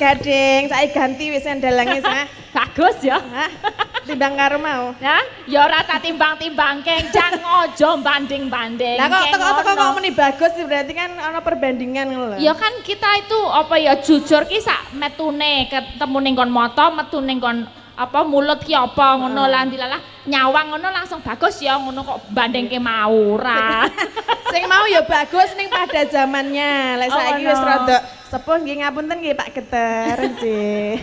Gading, saya ganti wis sendelange sa. Bagus ya. Hah? Timbang karo mau. Ya, ya ora tak timbang-timbang kenjang ojo banding-banding. Lah kok teko kok muni bagus berarti kan ana perbandingan ngono lho. Ya kan kita itu apa ya jujur ki sak metune ketemu ning kon moto, metu ning kon apa mulut ki apa ngono lah dilalah nyawang ngono langsung bagus ya ngono kok bandingke mau ora. Sing mau ya bagus ning pada zamannya. Lek saiki wis rada sepuh nggih ngapunten nggih Pak Geter nggih.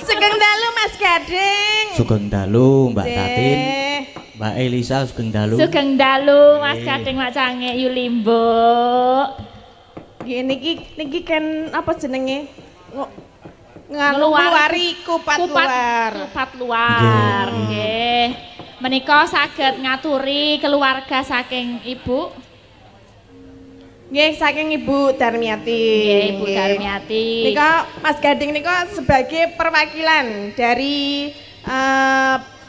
Sugeng dalu Mas Gading. Sugeng dalu Mbak Tatin. Mbak Elisa sugeng dalu. Sugeng dalu Mas Gading Mak Cange Yulimbo. Nggih niki kan apa jenenge? Ngeluari kupat luar. Kupat luar nggih. Menika saged ngaturi keluarga saking Ibu. Nggih saking Ibu Darmiati. Nggih Ibu Darmiati. Nika Mas Gading nika sebagai perwakilan dari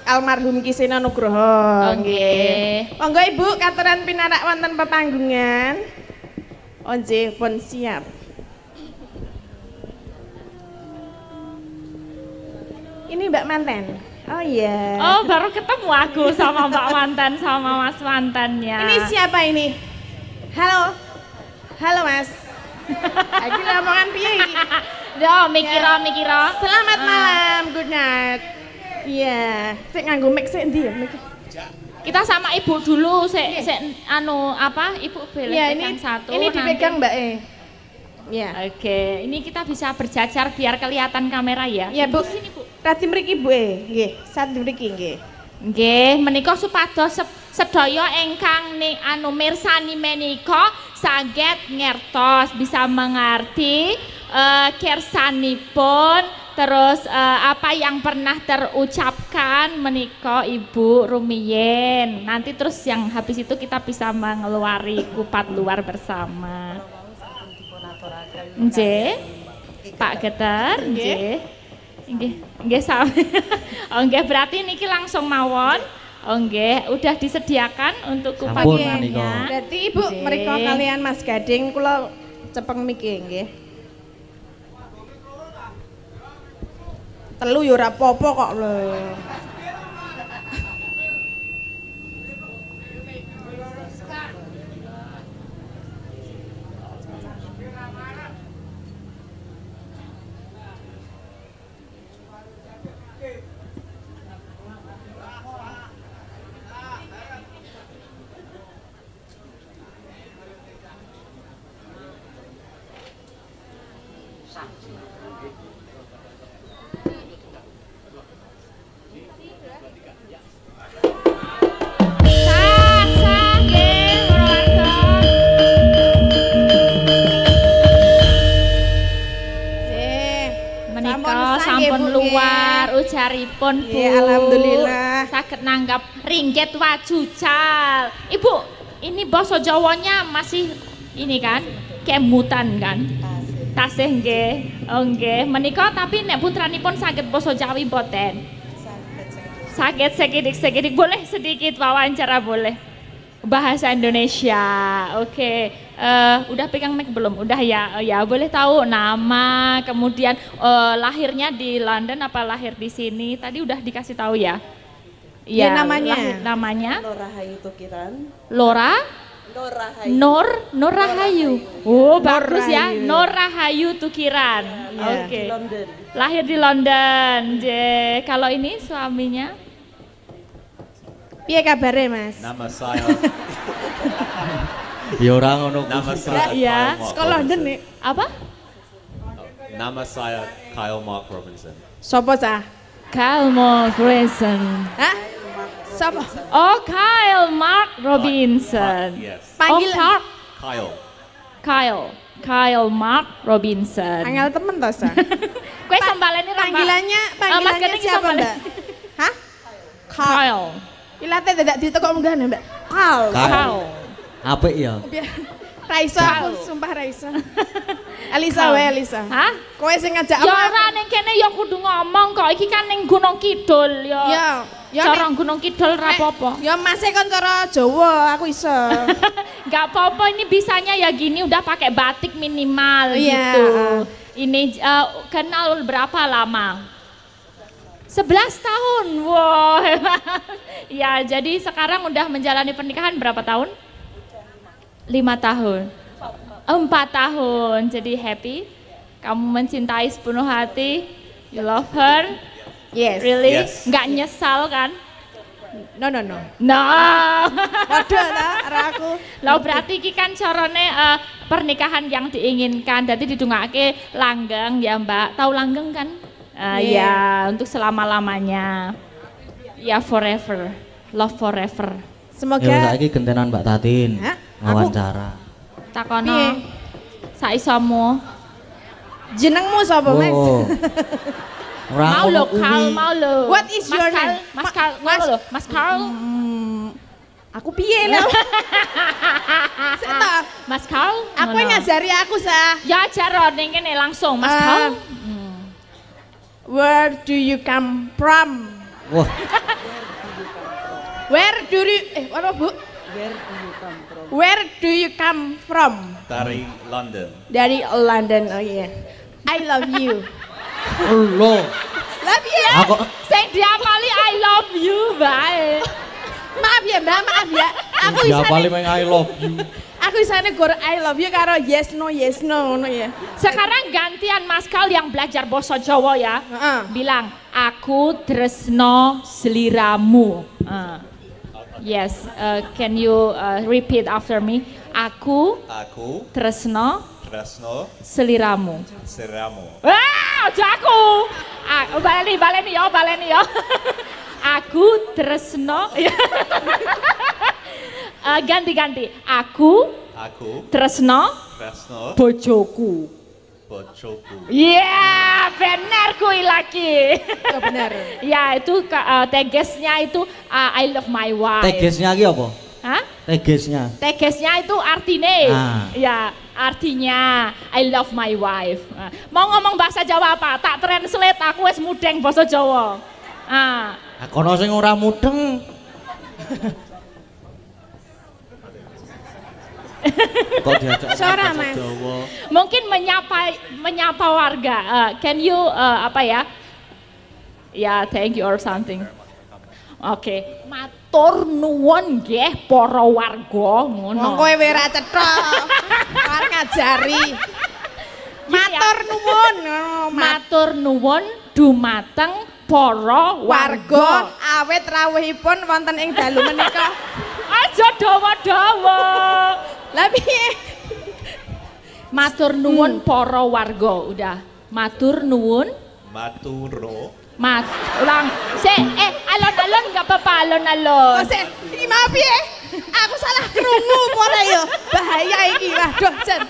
almarhum Kisena Nugroho. Nggih. Monggo Ibu katuran pinarak wonten pepanggungan. Oh nggih pun siap. Ini Mbak Manten. Oh iya. Oh baru ketemu aku sama Mbak Manten sama Mas Mantennya. Ini siapa ini? Halo. Halo Mas. Aku ngomongan piye iki? Yo mikira. Selamat malam, good night. Iya, sik nganggo mic sik ndi ya mic. Kita sama Ibu dulu sik anu apa? Ibu boleh ya, pegang satu. Ini dipegang Mbak E. Iya. Oke, ini kita bisa berjajar biar kelihatan kamera ya. Iya, Bu. Sini, Bu. Radi mriki Bu E. Nggih, satu mriki nggih. Nggih, menika supados sedaya ingkang anu mirsani menika saged ngertos bisa mengerti kersanipun terus apa yang pernah terucapkan menika Ibu rumiyin. Nanti terus yang habis itu kita bisa mengeluari kupat luar bersama. Nggih. Pak Geter, nggih. Nggih sami. Oh nggih berarti niki langsung mawon. Oh nggih, udah disediakan untuk kupatnya. Berarti Ibu mereka kalian Mas Gading kula cepeng miki nggih. Telu ya ora apa-apa kok lho. Ujaripun Bu. Ya, alhamdulillah. Saged nanggap ringgit wajucal. Ibu, ini basa Jawanya masih ini kan? Kemutan kan? Tasih nggih. Oh nggih. Menika tapi nek putranipun saged basa Jawi mboten? Saged sekidik-sekidik. Boleh sedikit wawancara boleh? Bahasa Indonesia. Oke. Udah pegang mic belum? Udah ya. Ya, boleh tahu nama, kemudian lahirnya di London apa lahir di sini? Tadi udah dikasih tahu ya? Iya, namanya. Namanya? Lora Hayu Tukiran. Lora? Lora Hayu. Nur Rahayu. Oh, bagus ya. Nur Rahayu Tukiran. Oke. London. Lahir di London. Kalau ini suaminya? Piye kabare, Mas? Nama saya. Ya ora ngono. Nama saya ya. Sekolah London nih. Apa? Nama saya Kyle Mark Robinson. Sopo sah? Kyle Mark Robinson. Hah? Sopo? Oh, Kyle Mark Robinson. Yes. Panggil Kyle Mark Robinson. Angel temen toh, Sah? Kowe sambalane panggilannya siapa, Mbak? Hah? Kyle. Ilate dadak ditekok munggah Mbak. Kyle. Apik ya. Raisa aku sumpah Raisa. Elisa wae Elisa. Hah? Kowe sing ngajak ya ora ning kene ya kudu ngomong kok iki kan ning Gunung Kidul ya. Ya cara Gunung Kidul ra apa-apa. Ya Mas kan cara Jawa aku iso. Enggak apa-apa ini bisanya ya gini udah pakai batik minimal gitu. Ini kenal berapa lama? 11 tahun. Wow, hebat. Ya, jadi sekarang udah menjalani pernikahan berapa tahun? 5 tahun. 4 tahun. Jadi happy. Kamu mencintai sepenuh hati. You love her. Yes. Really? Yes. Nggak nyesal kan? No. No. Waduh lah, aku. Lah berarti iki kan carane pernikahan yang diinginkan. Dadi didungake langgeng ya, Mbak. Tahu langgeng kan? Ya, untuk selama-lamanya. Ya forever. Love forever. Semoga Ya saiki gentenan Mbak Tatin. Hah? Wawancara. Takono. Piye? Saisomu. jenengmu sapa, Mas? Oh. Ora Mau ngono lo, kuwi. Karl, mau lo. What is your name? Mas Karl, ngono lo, Mas Karl. Aku piye lho? Sik ta, Mas Karl. aku ngono. ngajari aku sah. Ya ajar ning kene langsung, Mas Ah. Karl. Where do you come from? Wah, Where do you apa Bu? Where do you come from? Dari London. Dari London. Oh iya. I love you. lho. Lah piye? Aku Sing diapali I love you bae. Maaf ya, Mbak, maaf ya. Aku ya paling isane I love you. aku isane gor I love you karo yes no ngono ya. Sekarang gantian Mas Karl yang belajar basa Jawa ya. Heeh. Bilang, aku tresno sliramu. Yes, can you repeat after me? Aku Aku tresno tresno sliramu. siramu. Wah, aja aku. Baleni ya. Aku tresno. Ganti-ganti. Aku Aku tresno tresno bojoku. bojoku. Iya, benar kuwi lagi. Ya benar. Ya, itu tegesnya itu I love my wife. Tegesnya iki apa? Hah? Tegesnya. Tegesnya itu artinya. Ah. Ya, artinya I love my wife. Mau ngomong bahasa Jawa apa? Tak translate, aku wis mudeng bahasa Jawa. Kono sing ora mudeng. Kok diajak Sora, bahasa Mas. Jawa? Mungkin menyapa warga. Can you apa ya? Ya, thank you or something. Oke, matur nuwun nggih para warga ngono. Wong kowe ora cetok. Arep ngajari. Matur nuwun. Matur nuwun dumateng para Warga awit rawuhipun wonten ing dalu menika. Aja dawa-dawa. Lah piye? Matur nuwun para warga, udah. Matur nuwun. Maturo Ulang. Alon-alon enggak apa-apa, alon-alon. Oh, sik, iki mau piye? Aku salah krungu apa ora ya? Bahaya iki. Waduh, Jen.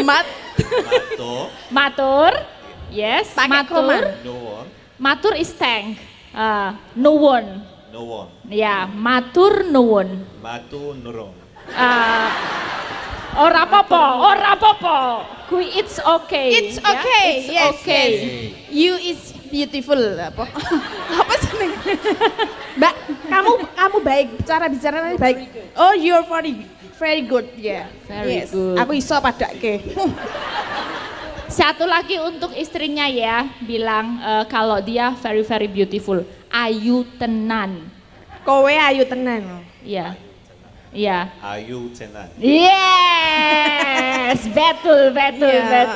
mato Matur. Yes, Pakai matur. koma. nuwun Matur is thank. Nuwun. nuwun Ya, matur nuwun. matu nurung. Ora apa-apa. Kui it's okay. It's ya. okay. It's Yes, okay. yes. You is beautiful. Apa? Apa sih? Mbak, kamu baik, cara bicaranya baik. Oh, you're very good. Yeah. Very Yes. good. Aku iso padake. Satu lagi untuk istrinya ya, bilang kalau dia very very beautiful. Ayu tenan. Kowe ayu tenan. Iya. Iya. Ayu tenan. Yes, betul. Iya.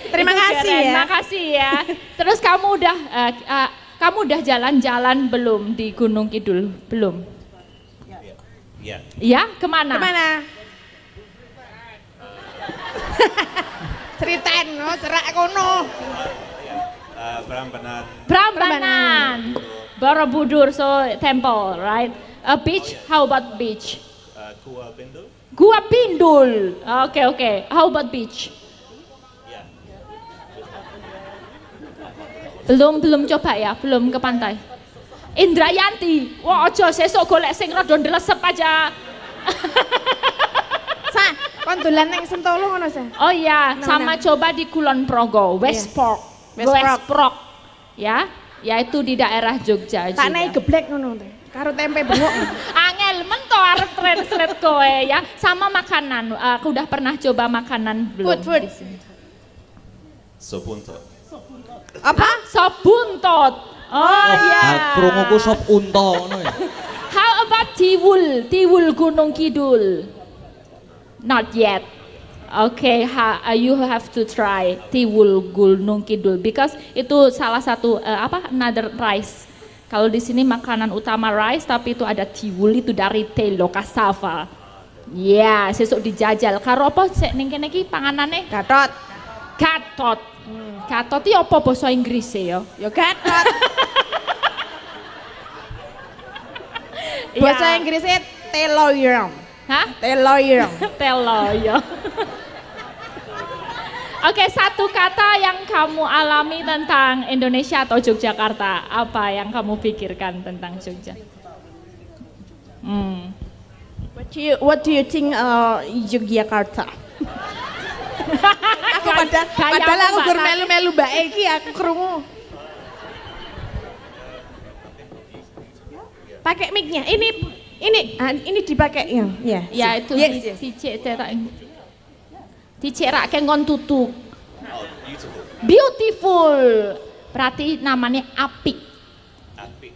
Terima Itu kasih keren. ya. Makasih ya. Terus kamu udah jalan-jalan belum di Gunung Kidul? Belum? Ya. Iya, kemana? Kemana? Ceritain, cerak kono. Prambanan Prambanan. Borobudur, so temple, right? A beach, how about beach? Kua Bindul. Gua Pindul. Oke. How about beach? Ya. Belum coba ya, belum ke pantai. Indrayanti. Wah, aja sesuk golek sing rada ndelesep aja. Sa, kon dolan nang Sentolo ngono, Sa? Oh iya, Nah, sama coba di Kulon Progo, West Yes. Fork. West Fork. Ya, yaitu di daerah Jogja Tak juga. naik geblek ngono teh. Karo tempe bengok. Angel mento arep translate kowe ya. Sama makanan, aku udah pernah coba makanan belum Food. di sini. Sopuntot. Apa? Sop buntut. Oh iya. Krunguku sop unta ngono ya. How about Tiwul? Tiwul Gunung Kidul? Not yet. Okay, you have to try Tiwul Gunung Kidul because itu salah satu another rice. Kalau di sini makanan utama rice, tapi itu ada tiwul itu dari telo cassava. Ya, sesuk dijajal. Karo apa sik ning kene iki panganane? Gatot. Gatot. Gatot iki apa basa Inggris ya? Ya gatot. Bahasa Inggrisnya teloyong. Hah? Teloyong. Teloyo. Oke, satu kata yang kamu alami tentang Indonesia atau Yogyakarta, apa yang kamu pikirkan tentang Jogja? What do you think Yogyakarta? Aku padahal aku gur melu-melu mbak Eki, aku krungu. Pakai mic-nya. Ini dipakai ya. Ya itu Yes. dicerakke ngon tutuk. Oh, beautiful. Beautiful. Berarti namanya apik. Apik.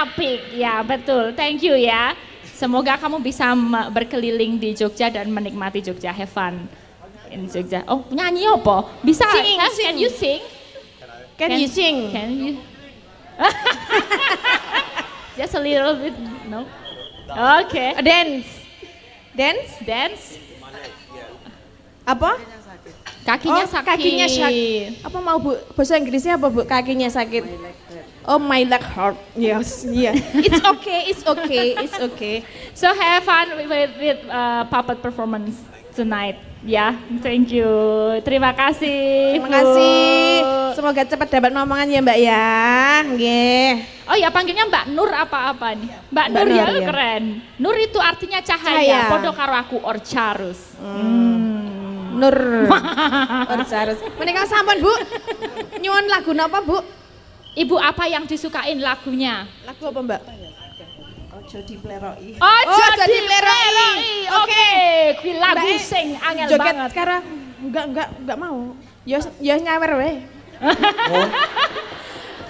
Apik. Ya, betul. Thank you ya. Semoga kamu bisa berkeliling di Jogja dan menikmati Jogja. Have fun in Jogja. Oh, nyanyi apa? Bisa? Sing. Can you sing? Can you sing? Can you? Just a little bit. No. Okay. Dance? Apa? Kakinya sakit. Kakinya sakit. Apa mau Bu? Bahasa Inggrisnya apa Bu? Kakinya sakit. Oh, my leg hurt. Yes, yeah. It's okay. So have fun with puppet performance tonight. Ya, thank you. Terima kasih. Terima kasih. Semoga cepat dapat momongan ya Mbak ya. Nggih. Oh ya, panggilnya Mbak Nur apa-apa nih? Mbak Nur Nur, ya, ya. Keren. Nur itu artinya cahaya. Cahaya. Podo karo aku Orcharus. Nur. Harus. Menika sampun Bu. Nyuwun lagu napa Bu? Ibu apa yang disukain lagunya? Lagu apa Mbak? Ojo dipleroki. Ojo jadi dipleroki. Oke, kuwi lagu Mbak, sing angel Joget banget. sekarang. Enggak mau. Ya nyawer we.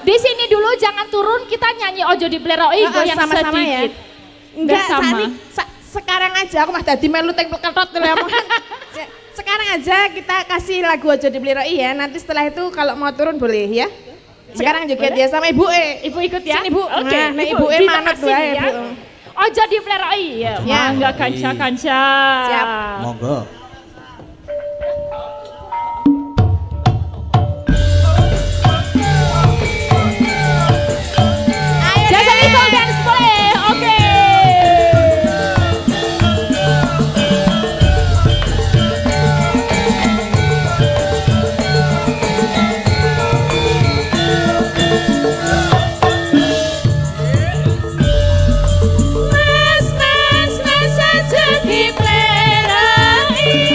Di sini dulu jangan turun, kita nyanyi Ojo dipleroki goyang sama-sama ya. sedikit. Enggak, Bersama. sekarang aja aku mah dadi melu teng ketot Sekarang aja kita kasih lagu Ojo Dipleroki ya. Nanti setelah itu kalau mau turun boleh ya. Sekarang juga boleh. dia sama Ibu Ibu ikut ya? Sini Bu. Oke, Nah, Ibu manut ditepasin wae ya. Bu. Ojo dipleroki ya. Ya. Mangga kanca-kanca. Siap. Monggo. Jasa Little Dance boleh. Oke. Mas aja dipleroki.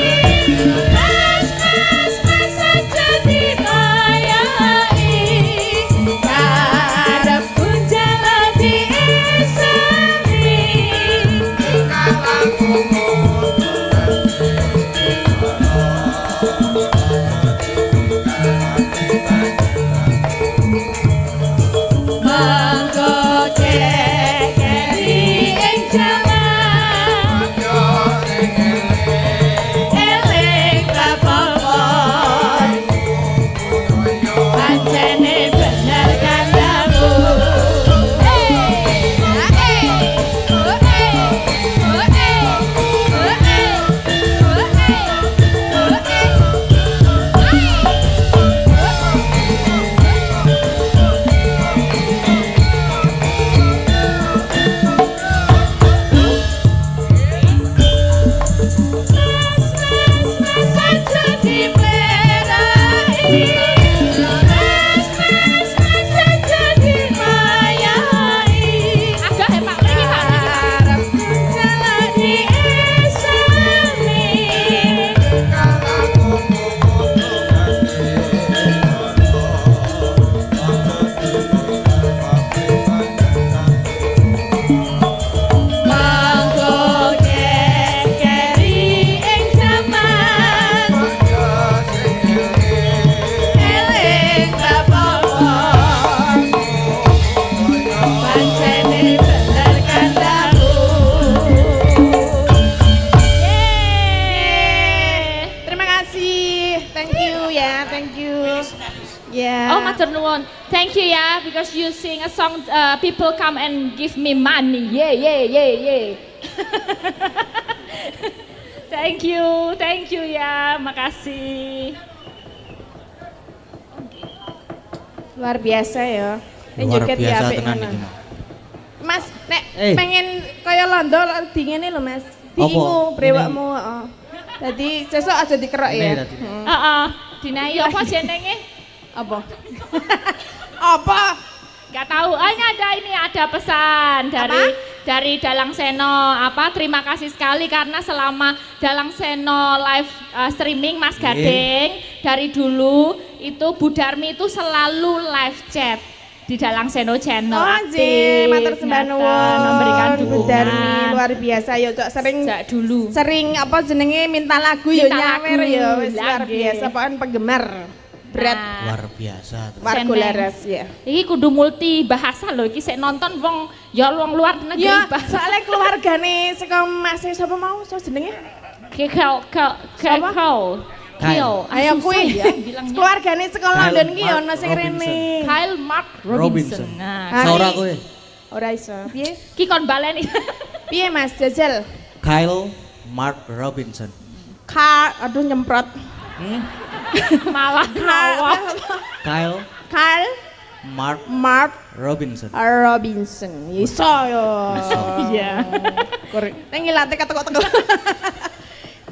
Thank you ya, because you sing a song, people come and give me money. Yeah. Thank you ya, makasih. Luar biasa ya. Luar Joget biasa apik tenan ngono. iki, Mas. Mas, nek pengen kaya londo dingene lho Mas. Diingu brewakmu, heeh. Dadi sesuk aja dikerok ya. Heeh. Dinai apa jenenge? Apa? Apa? Gak tahu. Ini ada pesan dari Dalang Seno. Terima kasih sekali karena selama Dalang Seno live streaming Mas Gading dari dulu itu Bu Darmi itu selalu live chat di Dalang Seno channel. Oh, aktif, matur sembah nuwun memberikan Bu dukungan. Darmi luar biasa ya Cok sering apa jenenge minta lagu ya nyawer ya wis luar biasa pokoknya penggemar berat Luar biasa. warga laras ya. Iki kudu multi bahasa loh, iki sik nonton wong luar negeri. Ya, bahasa. soalnya keluargane saka Mas sapa mau so jenenge? Kyle. Ayo kuwi ya bilangnya. keluargane saka London ki Mark ono sing rene. Kyle Mark Robinson. Nah, Saura kowe. Ora iso. Piye? ki kon baleni. Piye Mas jajal? Kyle Mark Robinson. Aduh nyemprot. Malah ngawak. Kyle Mark Robinson. Robinson. Iso yo. Iya. Korek. Nang ngilate ketek-ketek.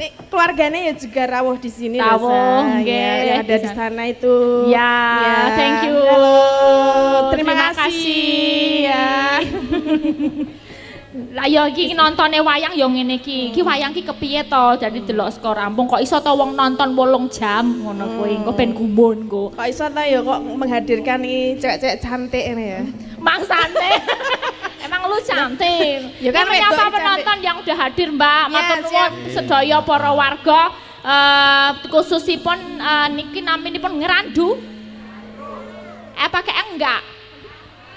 Nih, keluarganya ya juga rawuh di sini loh, Rawuh, Sa. nggih. Ya, yang ada di sana itu. Ya, thank you. Halo, terima Terima kasih kasih. ya. Lah ya iki nontone wayang ya ngene iki. Iki wayang ki kepiye to? Jadi delok saka rampung kok iso to wong nonton 8 jam ngono kuwi. Engko ben gumun go. Kok iso ta ya kok menghadirkan ini cewek-cewek cantik ini ya. Mangsane. Emang lu cantik. Ya kan Menyapa wedok penonton yang udah hadir, Mbak. Ya, Matur nuwun sedaya para warga khususipun niki naminipun ngerandu. Pakai enggak?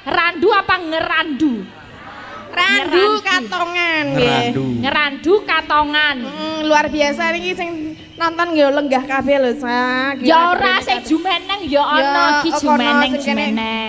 Randu apa ngerandu? Randu katongan nggih. Ngerandu katongan. Luar biasa niki sing nonton nggih lenggah kabeh lho, Sa. Ya ora sing jumeneng ya ana iki jumeneng.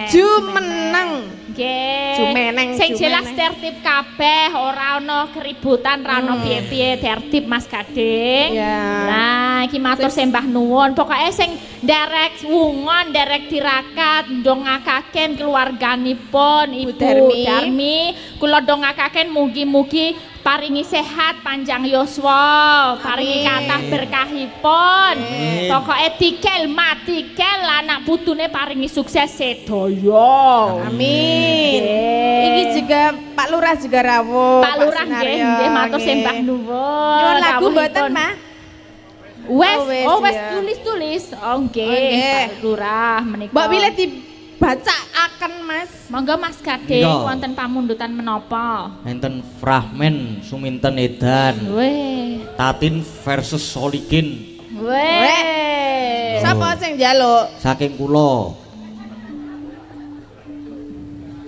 Jumeneng. Nggih. Jumeneng. Sing jelas tertib kabeh, ora ana keributan, ora ana piye-piye, tertib Mas Gading. Ya. Nah, iki matur sembah nuwun. Pokoke sing nderek wungon, nderek tirakat, ndongakaken keluarganipun Ibu Darmi. Kula ndongakaken mugi-mugi paringi sehat, panjang yuswa, paringi kathah berkahipun. Pokoke tikel matikel anak putune paringi sukses sedaya. Amin. Iki juga Pak Lurah juga rawuh. Pak Lurah nggih matur sembah nuwun. Nyuwun lagu Rawuhipun. mboten, Pak? Wes, wes ya. tulis-tulis. Oh nggih, nggih. Pak Lurah menika. Mbak Wile dibaca akan Mas. Monggo Mas Gading Iya. wonten pamundutan menapa? Enten Fragmen Suminten Edan. Weh. Tatin versus Solikin. Weh. Sapa sing njaluk? Saking kula.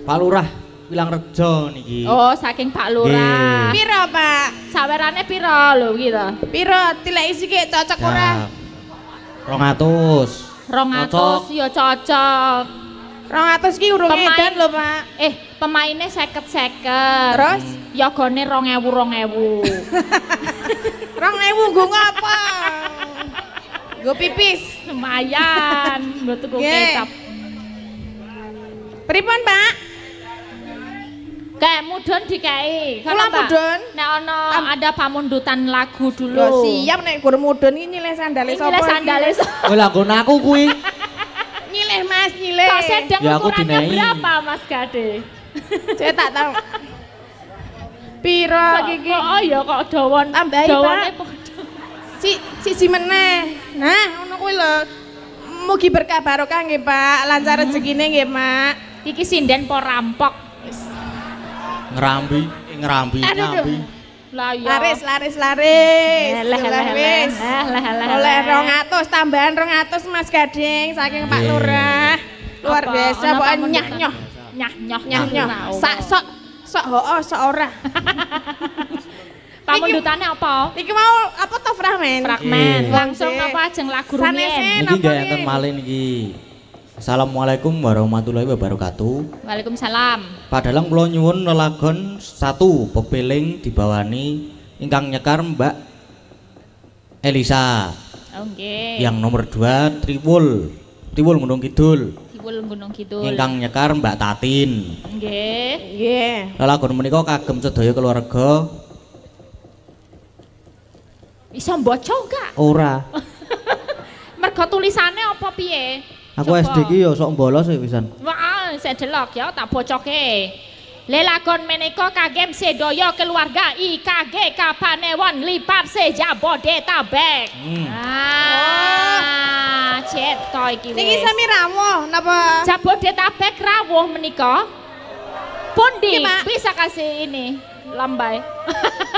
Pak Lurah Wilang Rejo niki. Oh, saking Pak Lurah. Piro, Pak? Sawerane pira lho iki to? Piro? Tileki sithik cocok ora? 200. 200 ya cocok. 200 ki urung edan lho, Pak. Pemainnya 50-50. Terus? Yogane 2000. 2000 nggo ngapa? Nggo pipis. Lumayan, nggo tuku kecap. Pripun, Pak? Kayak mudun dikei. Kula mudun. Nek ana ada pamundutan lagu dulu. Lho siap nek gur mudun iki nyilih sandale sapa? Ini sandale Oh lah nggon aku kuwi. Nyilih Mas, nyilih. Kok sedang Ya, aku ukurannya dinai. berapa Mas Gade? Saya tak tahu. Piro iki? Oh ya kok dawon. Tambahi, Dawane Pak. Siji meneh. Nah, ngono kuwi lho. Mugi berkah barokah nggih, Pak. Lancar rezekine nggih, Mak. Iki sinden po rampok. Ngerambi, Aduh, nyambi. Lah ya. Laris. Leh. Oleh 200 tambahan 200 Mas Gading saking Pak Lurah. Luar Apa? biasa Ana pokoknya pamundutan? nyah-nyoh. Sok ho sok ora. Pamundutane apa? Iki mau apa to fragmen? Fragmen. Iya. Langsung Oke. apa ajeng lagu Sanese rumiyin. Niki napa gak nggih? enten malih niki. Assalamualaikum warahmatullahi wabarakatuh. Waalaikumsalam. Padalang kula nyuwun lelagon 1 pepeling dibawani ingkang nyekar Mbak Elisa. Nggih. Yang nomor 2 Triwul Gunung Kidul. Tiwul Gunung Kidul. Ingkang nyekar Mbak Tatin. Nggih. Nggih. Lelagon menika kagem sedaya keluarga. Iso mbaca enggak? Ora. Mergo tulisane apa piye? Aku Coba. SD ki yo sok bolos ya pisan. Wah, saya delok ya tak bocoke. Lelagon menika kagem sedaya keluarga IKG Kapanewon Lipat Sejabodetabek. Ceto iki wis. Niki sami rawuh napa? Jabodetabek rawuh menika. Pundi Iki, Pak. bisa kasih ini lambai.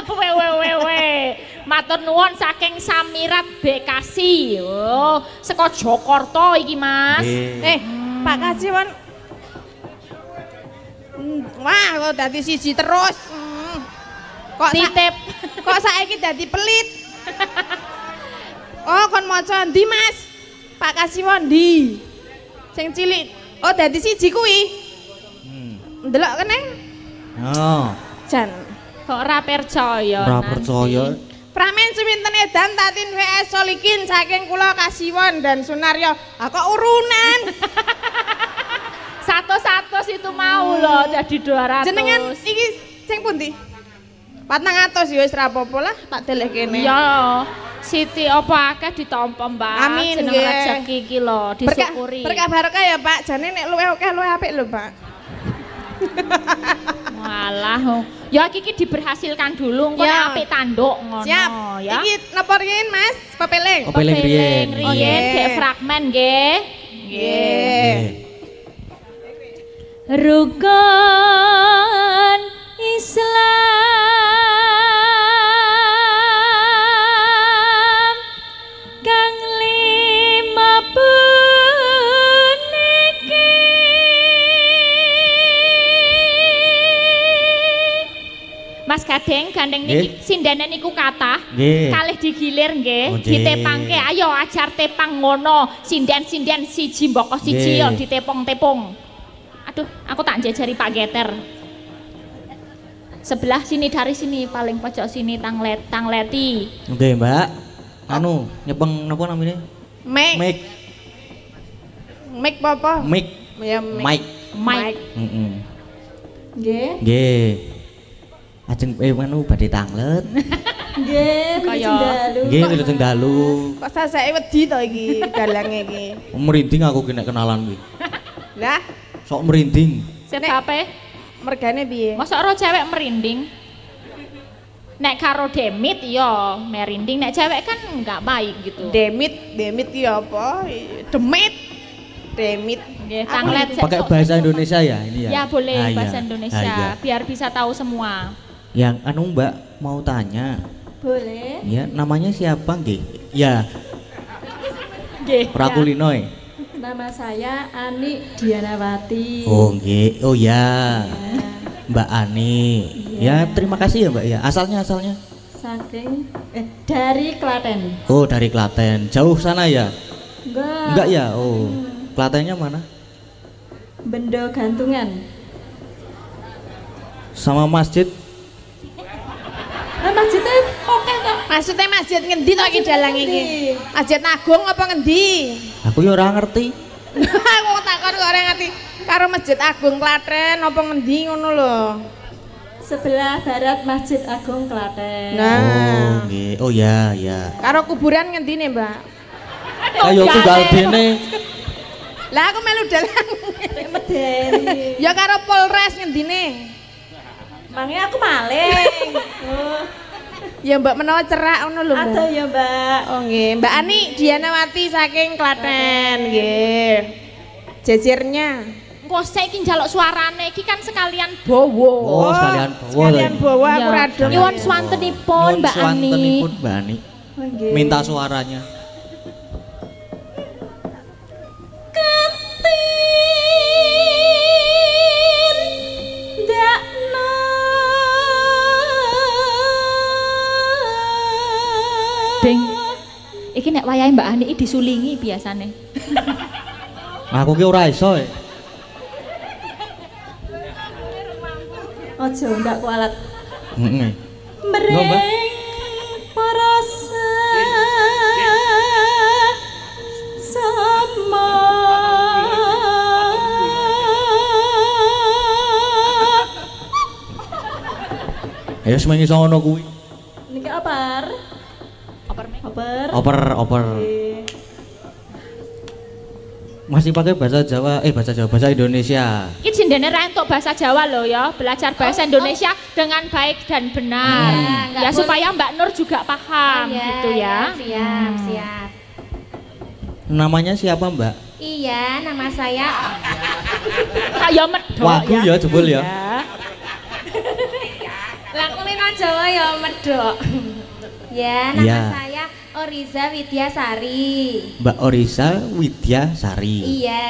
We. Matur nuwun saking Samirat Bekasi. Oh, saka Jakarta iki, Mas. Pak Kasiwon. Wah, kok dadi siji terus. Kok Titip. kok saiki dadi pelit. Oh, kon maca ndi, Mas? Pak Kasiwon ndi? Sing cilik. Oh, dadi siji kuwi. Ndelok kene. Oh, Jan. Kok ora percaya. ora Nancy? percaya. Pramen suwinten edan Tatin VS Solikin saking kula Kasiwon dan Sunaryo. Ah kok urunan? 100 itu mau loh jadi 200. Jenengan iki sing pundi? 400 ya wis ra apa-apa lah, tak delek kene. Ya, Siti apa akeh ditampa, Mbak. Amin, Jeneng nggih. rezeki iki lho, disyukuri. Berkah barokah ya, Pak. Jane nek luwih akeh luwih apik lho, Pak. Walah. Ya iki diberhasilkan dulu engko Ya. nek apik tanduk ngono Siap. ya. Iki napa riyen, Mas? Pepeling. Pepeling riyen. Riyen Nggih. gek fragmen nggih. Nggih. Rukun Islam kang lima puniki Mas Gadeng gandeng niki Nggih. sindenen niku kathah Nggih. kalih digilir nggih Oh, nggih. ditepangke ayo ajar tepang ngono sinden-sinden siji mboko siji Nggih. yo ditepung-tepung. Aduh, aku tak jajari Pak Geter. Sebelah sini dari sini paling pojok sini tangleti. Nggih, Mbak. Anu, nyepeng napa namanya? Mik. Mik apa? Mic. Ya Mic. Mike. Heeh. Nggih. Nggih. Ajeng anu badhe tanglet. Nggih, Kaya- dalu. Nggih, wilujeng dalu. Kok sasake wedi to iki dalange iki. Merinding aku ki nek kenalan kuwi. Lah, Sok merinding. Sebabe, mergane piye? mosok ora cewek merinding. Nek karo Demit ya merinding, nek cewek kan enggak baik gitu. Demit ki apa? Demit. Demit. Nggih, Aku tanglet ngerti. sik. Pakai bahasa Indonesia ya ini ya? Ya boleh Ah, iya. bahasa Indonesia Ah, iya. biar bisa tahu semua. Yang anu Mbak mau tanya, Boleh. ya namanya siapa nggih? Ya, Nggih. Prakulinoy. Nama saya Ani Dianawati. Oh nggih, oh ya, Mbak Ani. Ya terima kasih ya Mbak ya. Asalnya Saking dari Klaten. Oh dari Klaten. Jauh sana ya? Enggak ya? Oh Klatennya mana? Bendo Gantungan. Sama masjid? Nah, masjidnya oke kok. Maksudnya masjid ngendi to iki dalang iki? Ngendi? Masjid Agung apa ngendi? Aku ya ora ngerti. Aku takon kok ora ngerti. Karo Masjid Agung Klaten apa ngendi ngono lho. Sebelah barat Masjid Agung Klaten. Oh Nah, nggih. Oh ya ya. karo kuburan ngendi nih, Mbak? Ayo tunggal dene. Lah aku melu dalang. Medeni. Ya karo Polres ngendine. Mangnya aku maling. Oh, Ya Mbak menawa cerak ngono lho, atau Mbak. ya Mbak. Oh nggih, Mbak Ani Dianawati saking Klaten nggih. Jejernya. Engko saiki njaluk suarane iki kan sekalian bawa. Oh sekalian bawa. Sekalian bawa aku Ya. rada. Nyuwun swantenipun Mbak Ani. Swantenipun Mbak Ani. Oh, nggih. Minta suaranya. Ding. Iki nek wayahe Mbak Ani iki disulingi biasane. Aku ki ora iso. Ojo ndak kualat. Heeh. Mreng Nggo, Mbak? parasa sama Ya wis mengiso ngono kuwi. niki opar. Oper. Oper. Masih pakai bahasa Jawa, bahasa Indonesia. Iki jendene ra entuk bahasa Jawa loh ya, belajar bahasa Indonesia dengan baik dan benar. nggak Ya boleh. supaya Mbak Nur juga paham gitu ya. Siap. Namanya siapa, Mbak? Iya, nama saya Kayak medok Wagu ya jebul ya. Laku Lino Jawa ya medok. Ya, nama Iya. saya Oriza Widyasari. Mbak Orisa Widyasari. Iya,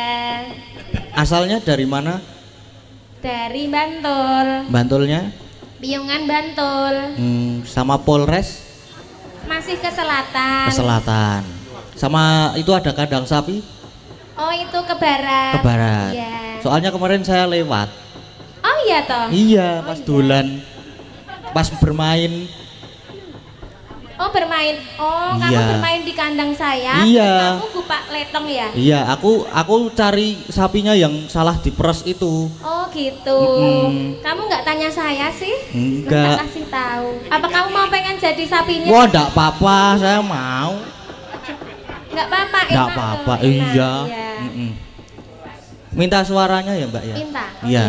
Asalnya dari mana? dari Bantul, Bantulnya? Piungan Bantul. Sama Polres Masih ke selatan. ke selatan. Sama itu ada kandang sapi Oh, itu ke barat. ke barat. Iya. Soalnya kemarin saya lewat. Oh iya toh. Iya, pas dolan. Pas bermain. Oh, bermain. Oh, kamu Iya. bermain di kandang saya. Iya. Terus kamu gupak letong ya? Iya, aku cari sapinya yang salah diperes itu. Oh gitu. Kamu nggak tanya saya sih? Enggak. Tak kasih tahu. Apa kamu mau pengen jadi sapinya? Wah, enggak apa-apa, saya mau. Nggak apa-apa. Enggak enak apa-apa, loh, enak, iya. iya. Minta suaranya ya, Mbak ya? Minta. Iya.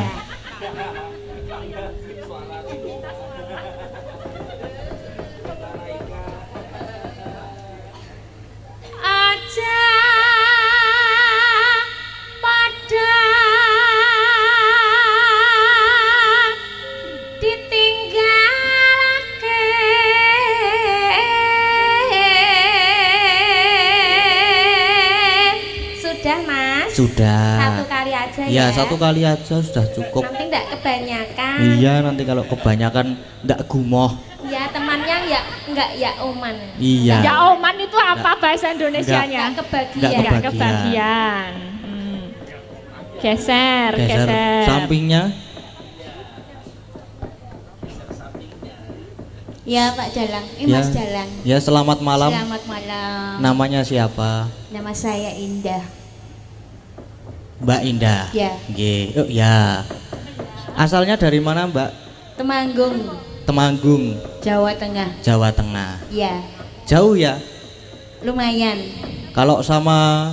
Aja pada ditinggalake sudah Mas? Sudah. Satu kali aja Iya, ya? satu kali aja sudah cukup. Nanti enggak kebanyakan. Iya, nanti kalau kebanyakan enggak gumoh. Ya temannya ya enggak ya Oman. Iya. Ya Oman itu apa bahasa Indonesianya? Enggak kebagian. Enggak Enggak kebagian. Geser. Sampingnya. Ya Pak Dalang, Ya. Mas Dalang. Ya, selamat malam. Selamat malam. Namanya siapa? Nama saya Indah. Mbak Indah. Ya. Nggih. Oh, ya. Asalnya dari mana, Mbak? Temanggung, Temanggung, Jawa Tengah. Jawa Tengah. Ya, Jauh ya? lumayan. Kalau sama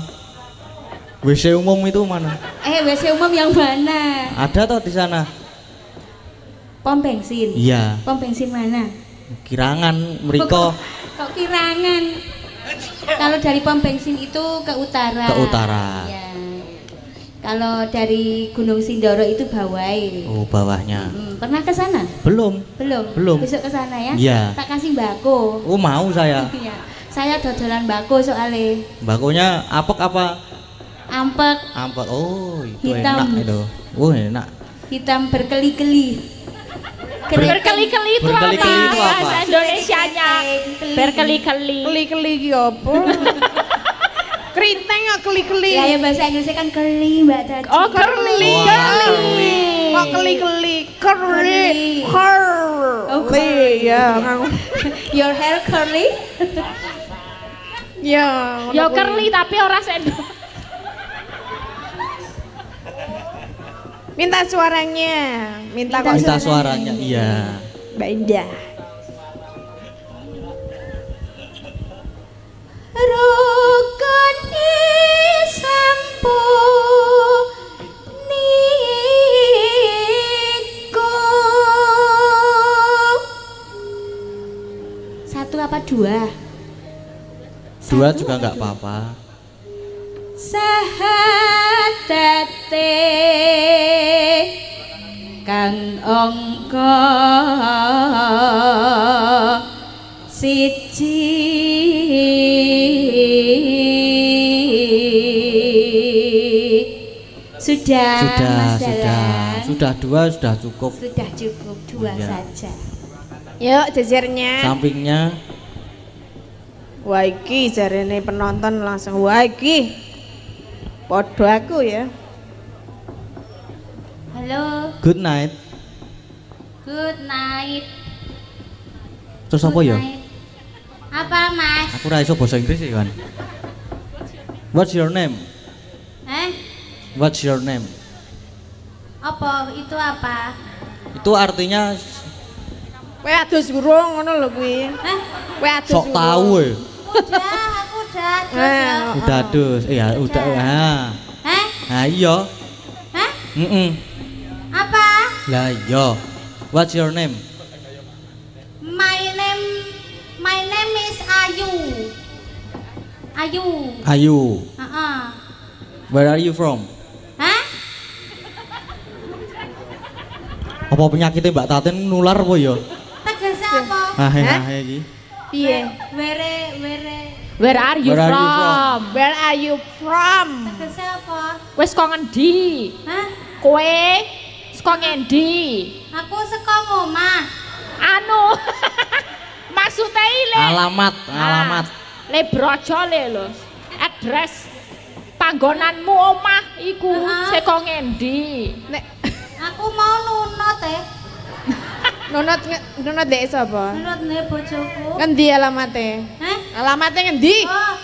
WC umum itu mana? WC umum yang mana? Ada toh di sana? Pom bensin. Iya. Pom bensin mana? Kirangan mriko Kok kirangan? Kalau dari pom bensin itu ke utara. ke utara. Ya. Kalau dari Gunung Sindoro itu Bawai. Oh, bawahnya. Pernah ke sana? Belum. Belum. Besok ke sana ya? Iya. Tak kasih mbako. Oh, mau saya. Iya. Saya dodolan mbako soalnya. Bakunya apek apa? Ampek, Ampek. Oh, itu Hitam. enak itu. Oh, enak. hitam berkeli-keli. Berkeli-keli itu apa? Berkeli-keli itu apa? Bahasa Indonesianya. Berkeli-keli. Keli-keli ki apa? Keriting kok keli-keli. Ya, ya bahasa Inggrisnya kan keli, Mbak Tati. Oh, kerli. Kok keli-keli? Keri. Oh, Curly. Ya, nganggo. Your hair curly? Ya, Ya ngono kuwi. kerli tapi ora sendok. Minta suaranya. Minta kok Minta suaranya. Iya. Mbak Indah. Rukun sampo niku. Satu apa dua? Dua Satu juga apa nggak dua? apa-apa. Sahatate kang angka siji sudah Mas Dalang? Sudah dua sudah cukup. Sudah cukup dua Iya. saja. Yuk jejernya. Sampingnya Wah iki jarene penonton langsung wah iki. Podo aku ya. Halo, Good night. good night. Terus apa Good ya? night. Apa, Mas? Aku ra iso basa Inggris ya kan. What's your name? What's your name? Apa? Itu apa? Itu artinya Kowe adus gurung ngono lho kuwi. Kowe adus sok tahu ya. Aku udah, terus ya. Udah dus. Iya, udah. Nah, iya. Hah? Apa? Lah iya. What's your name? My name is Ayu. Ayu. Ayu. Heeh. Where are you from? Hah? Apa penyakitnya Mbak Tatin nular apa ya? Tegese apa? Iki. Piye? Where are you Where are you from? Where are you from? Tegese apa? Wes kok ngendi? Hah? Kowe saka ngendi? Aku saka ngomah. Anu. Maksudnya ile. Alamat. Le brojo le lho. Address panggonanmu omah iku saka ngendi? Nek Aku mau nunut nunut dek sapa? Nunut nih bojoku. Ngendi alamate? Hah? Alamate ngendi? Oh,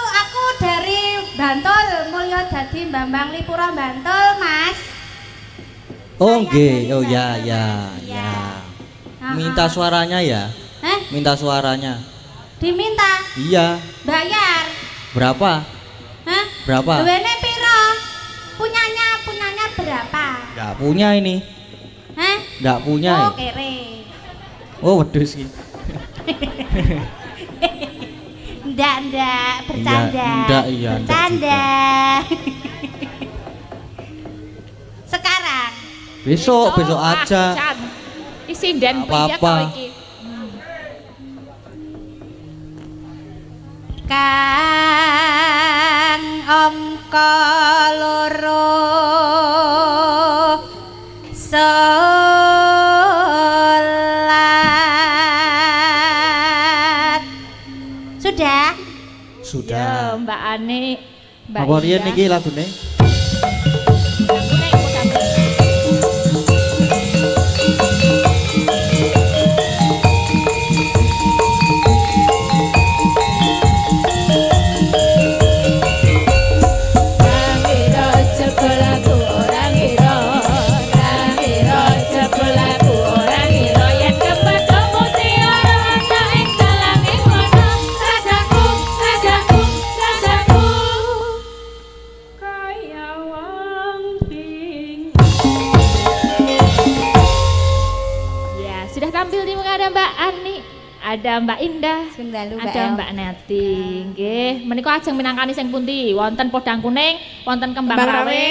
aku dari Bantul, Mulya Dadi Bambang Lipura Bantul, Mas. Oh Saya nggih. dari Oh Bantul. ya. Iya. Minta suaranya ya. Hah? Minta suaranya. Diminta Iya. bayar. Berapa? Hah? Berapa? Duwene piro? Punyanya berapa? Enggak punya ini. Hah? Enggak punya. Oh, ya? kere. Oh, wedhus iki. Ndak, bercanda. Ndak, iya, ndak Bercanda. Sekarang. Besok aja. Chan. Iki sinden piye Apa-apa. to iki? Kang angka loro salat. Sudah? Sudah. Ya, Mbak Ani. Mbak Apa riyen Indah. iki lagune? Lagune iku sampe. Ya, sudah tampil di muka ada Mbak Ani, ada Mbak Indah, ada Mbak Neti. Nggih, menika ajeng minangkani sing pundi? Wonten podang kuning, wonten kembang Kembang rawe. rawe.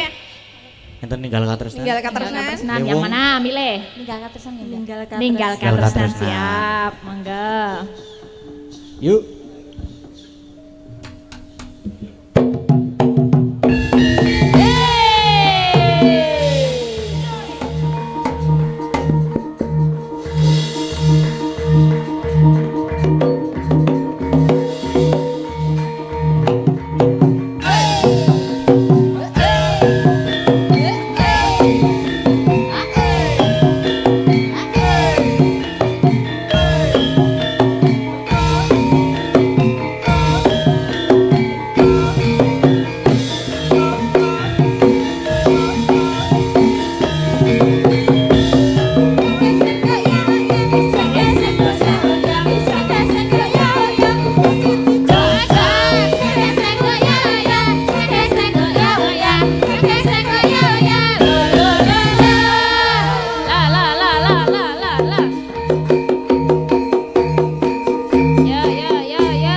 Enten ninggal katresnan. Tinggal Tinggal katresnan. katresnan Lewung. yang mana? Milih. Ninggal katesan ya? Ninggal Ninggal katresnan katresnan. siap. Monggo. Yuk. La la la la la la la. Ya ya ya ya.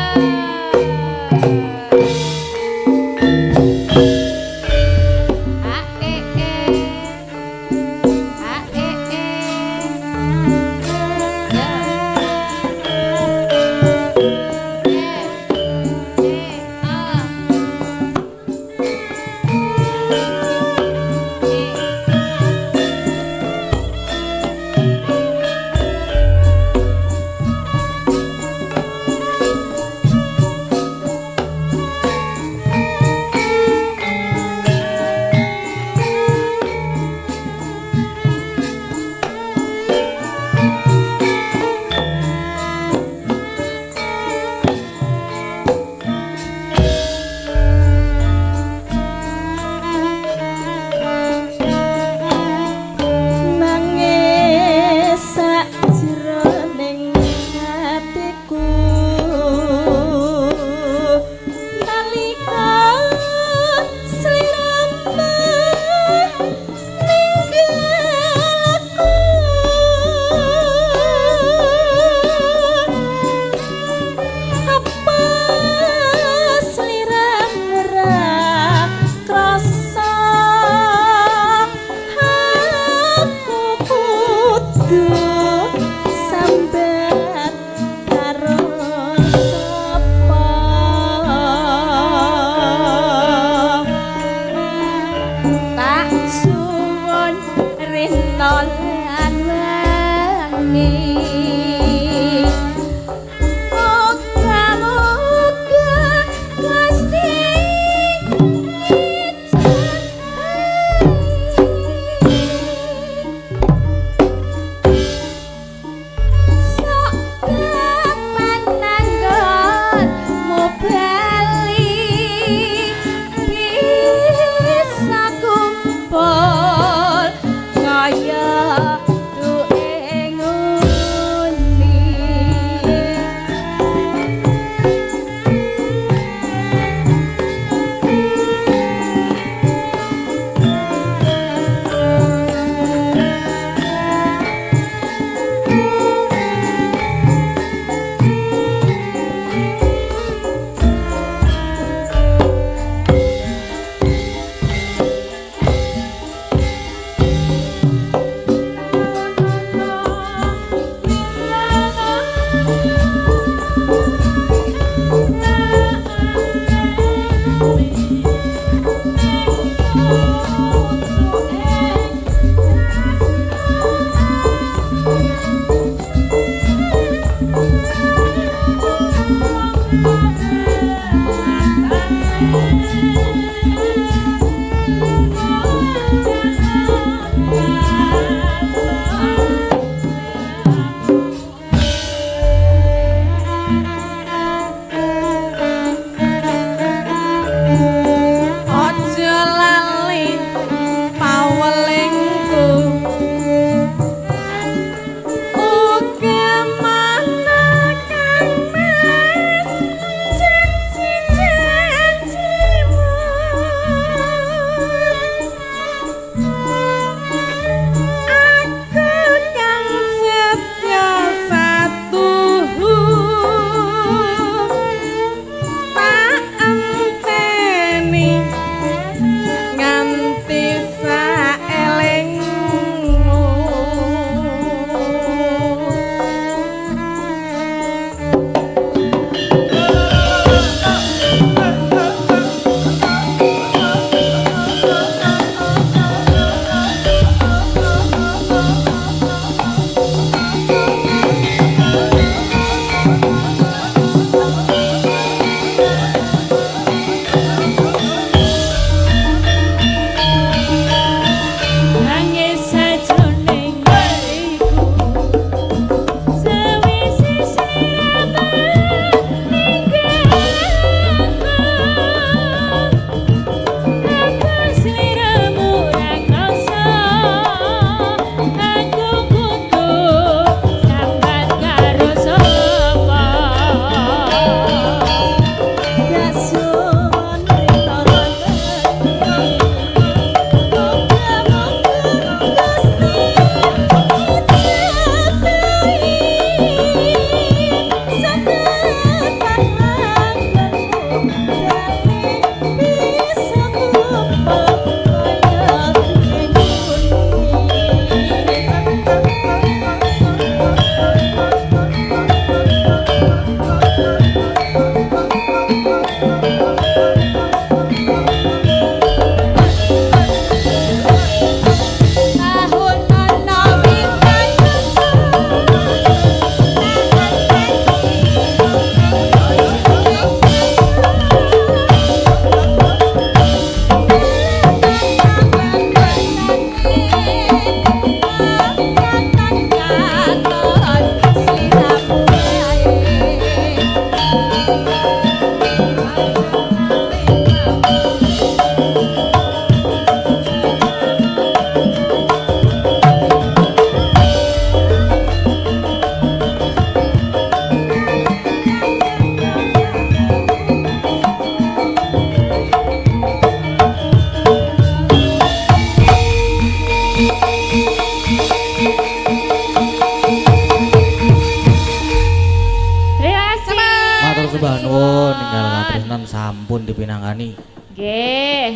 sampun dipinangani. Nggih.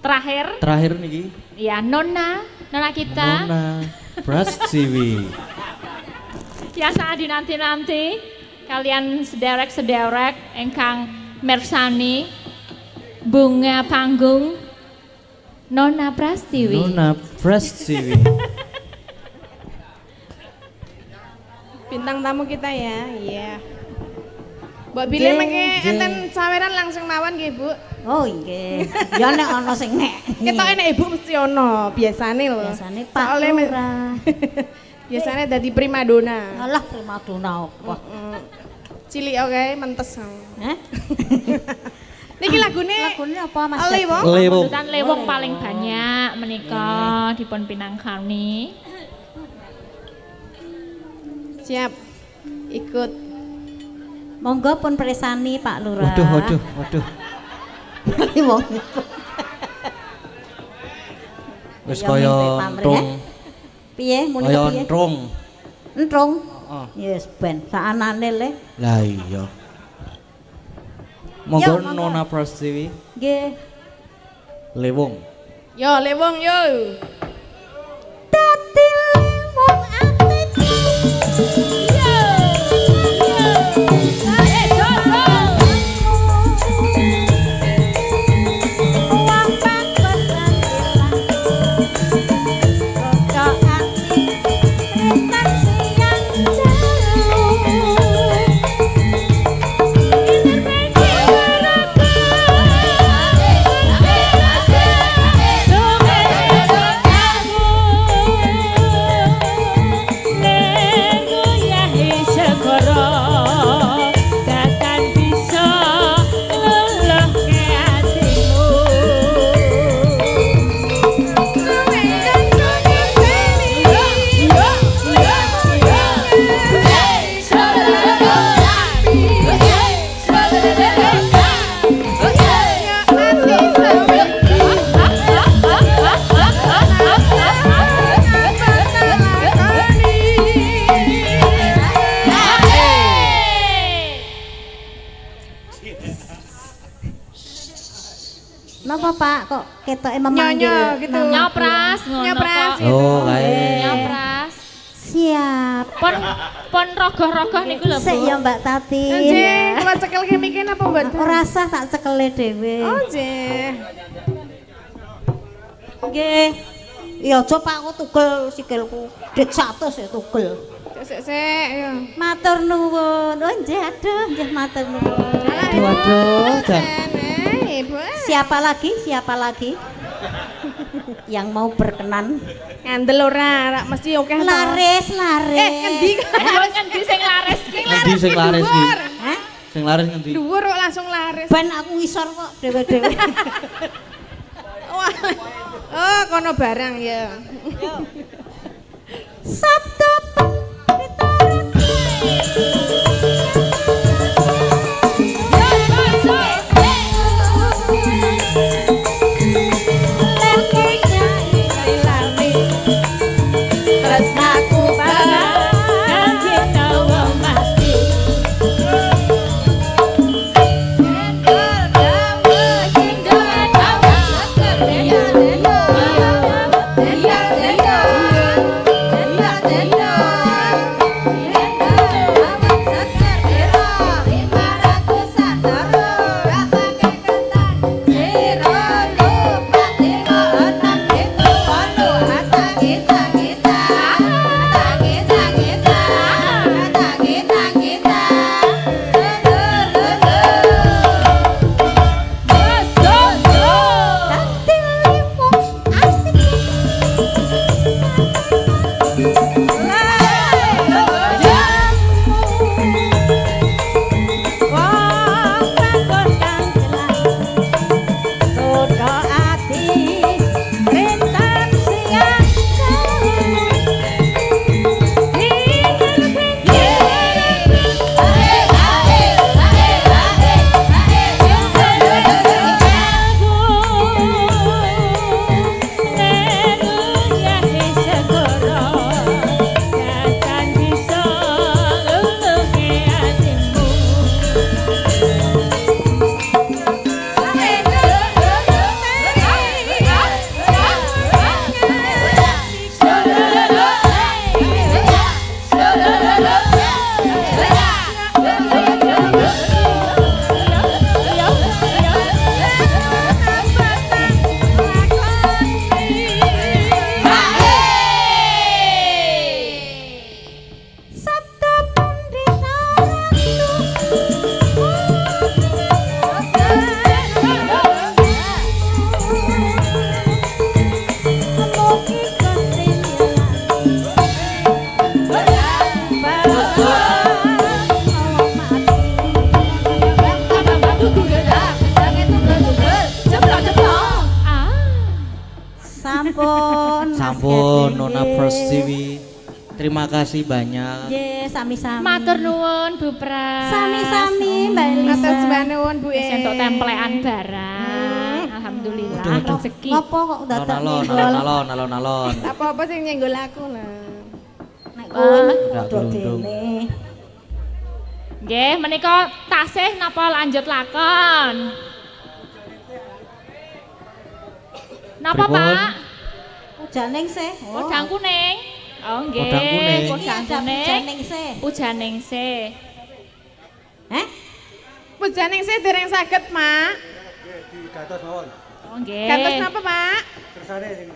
Terakhir Terakhir niki. ya Nona kita. Nona. Prastiwi. Ya saat dinanti-nanti kalian sederek-sederek engkang mersani bunga panggung Nona Prastiwi. Nona Prastiwi. Bintang tamu kita ya. Iya. Mbok Bile mengke enten saweran langsung mawon nggih, Bu. Oh nggih. Ya nek ana sing nek. Ketoke nek Ibu mesti ono, biasane lho. Biasane Pak Soale Lurah. biasane dadi primadona. Alah primadona apa. Cilik oke, mentes. Hah? Niki lagune apa Mas? Lewong. Lewong. Pambutan lewong paling banyak menika dipun pinangkani. Siap. Ikut. Monggo pun presani Pak Lurah. Waduh. Wong. Wis Ya, kaya mimpi pamrih, entrung. Piye muni Kaya piye? entrung. Entrung. Heeh. Yes ben saanane le. Lah iya. Monggo Yo, monggo. Nona Prastiwi. Nggih. Lewong. Yo, Lewong yo. Dadi wong atiku. Napa Pak kok ketoke memanggil? Nyonya gitu. Nyopras ngono Nyopras. kok. Oh, kae. Nyopras. Siap. Pon rogoh-rogoh niku lho, Sik Bu. ya Mbak Tati. Nggih, kula cekel kemikin apa mboten? Ora usah tak cekele dhewe. Oh, nggih. Nggih. Ya aja Pak aku tugel sikilku. Dit 100 ya tugel. Sik yo. Matur nuwun. Oh nggih aduh, nggih matur nuwun. Waduh, jan. Ibu. Siapa lagi? Yang mau berkenan? Ngandel ora, rak mesti oke to. Laris. Ngendi? Ngendi sing laris ki? Ngendi sing laris iki? Hah? Sing laris ngendi? Dhuwur kok langsung laris. Ben aku ngisor kok dhewe-dhewe. Wah. Oh, kono barang ya. Sabtu Terima kasih banyak. Nggih, sami-sami. Matur nuwun Bu Pras. Sami-sami Mbak Elisa. Matur sembah nuwun Bu. Wis entuk templekan barang. Alhamdulillah rezeki. Ngopo kok dadak Alon. Apa-apa sing nyenggol aku lah. nek kowe Ndak glundung. Nggih, menika tasih napa lanjut lakon? Napa, Pripun? Pak? Pujaning sih. Podang kuning. Oh, nggih. Podang kuning. Podang kuning. Pujaning sih. Pujaning sih. Heh? Pujaning sih dereng saged, Mak. Oh, nggih. Gantos napa, Pak? Kersane sing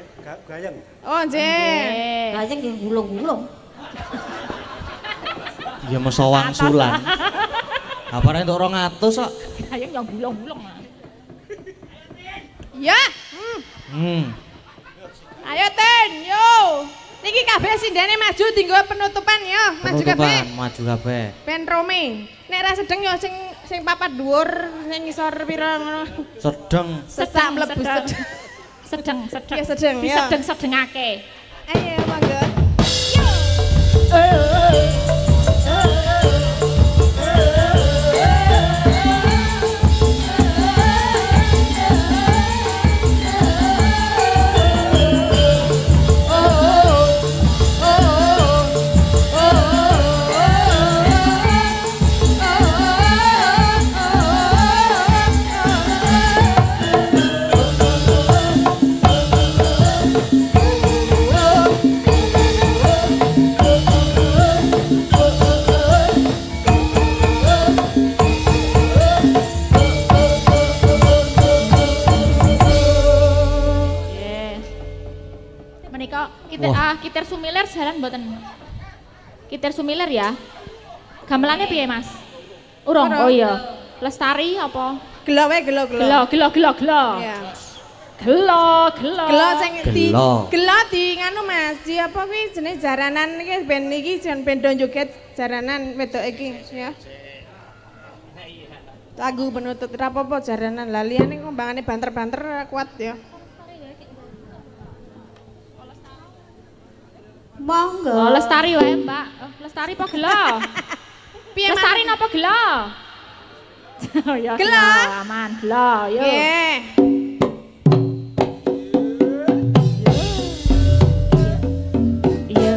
gayeng. Oh, nggih. Nggih. Kajeng nggih gulung-gulung. Ya meso wangsulan. Apa nek entuk 200 kok? Ayo yang gulung-gulung. Ya. Ayo Ten, yo. Niki kabeh sindene maju dienggo penutupan yo. Maju kabeh. Maju kabeh. Ben rome. Nek ra sedeng yo sing papat dhuwur, sing ngisor pira ngono. Sedeng. Sesak mlebu Sedeng. Ya sedeng ya. Sedengake. Ayo monggo. Kitir Sumiler jalan mboten. Kitir Sumiler ya. Gamelannya piye, Mas? Urung. Oh iya. Lestari apa? Gelo wae gelo. Gelo. Iya. Gelo. Gelo sing Gelo. gelo di nganu Mas, di apa kuwi jenenge jaranan iki ben iki jan ben do joget jaranan wedok iki ya. Lagu penutup ra apa-apa jaranan lah liyane kembangane banter-banter ora kuat ya. Monggo. Oh, Lestari wae, Mbak. Lestari apa gelo? Piye Lestari napa gelo? Oh ya, Gelo. Aman, gelo. Yo. Nggih. Iya.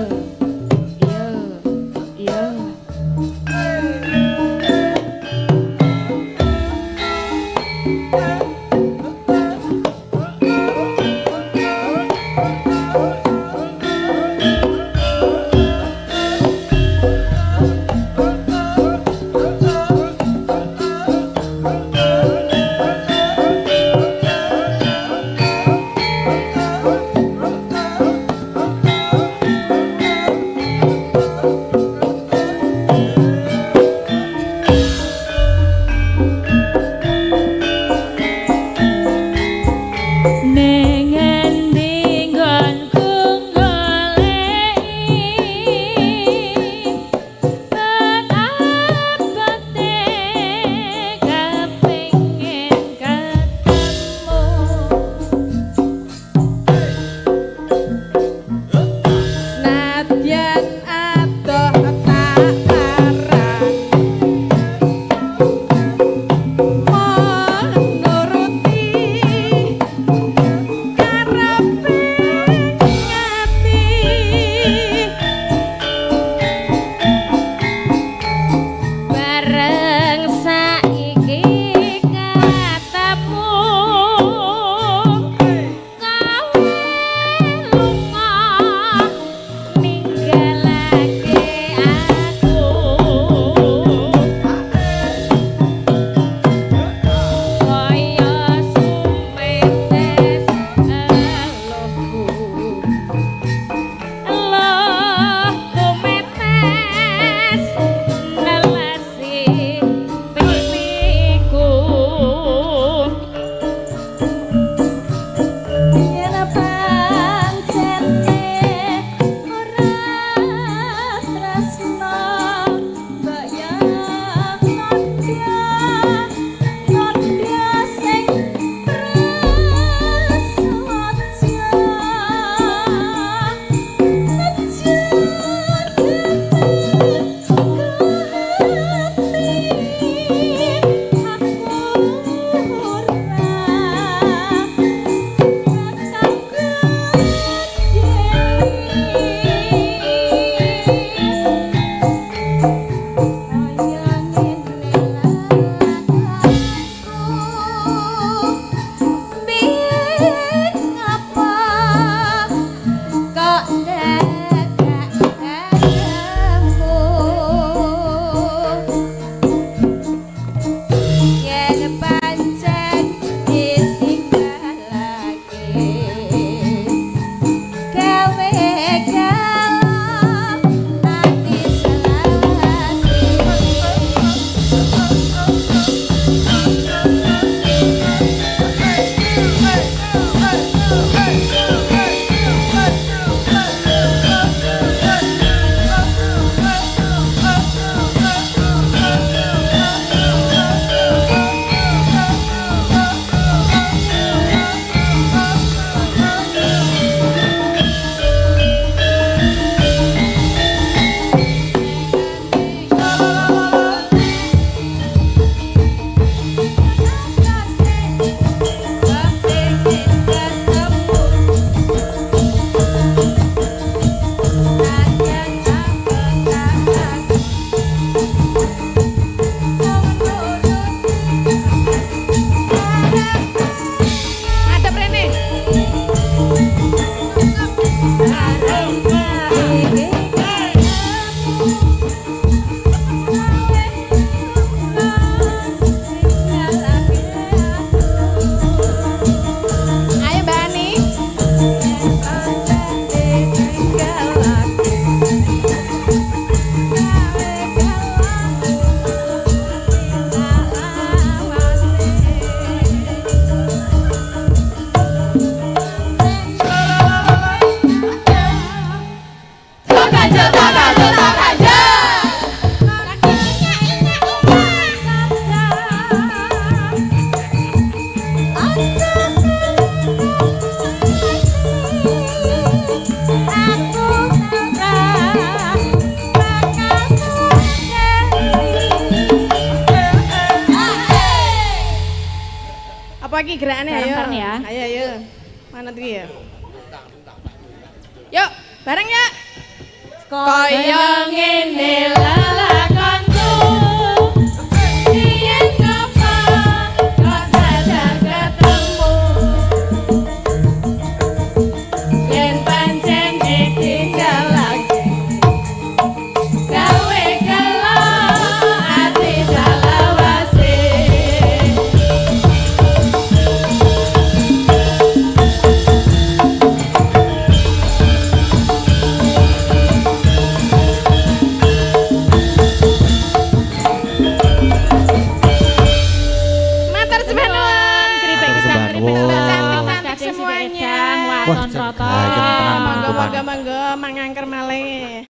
lanjut tak lanjut tak lanjut. Apa lagi gerakannya ayo? Bareng-bareng ya. Ayo ayo. Mana tuh ya? Yuk, bareng ya. Kaya ngene lelakonku. Yen ngapa kok sadar ketemu. Yen pancen ditinggal lagi. Gawe kelo ati salawase. Matur sembah nuwun. Keripik Matur pisang, sembah keripik nuwun. pisang, Cantik-cantik Mas Kades semuanya. Sidedang, Wah, waton roto. cekak, tenan Monggo kuman. monggo monggo mangangker malih.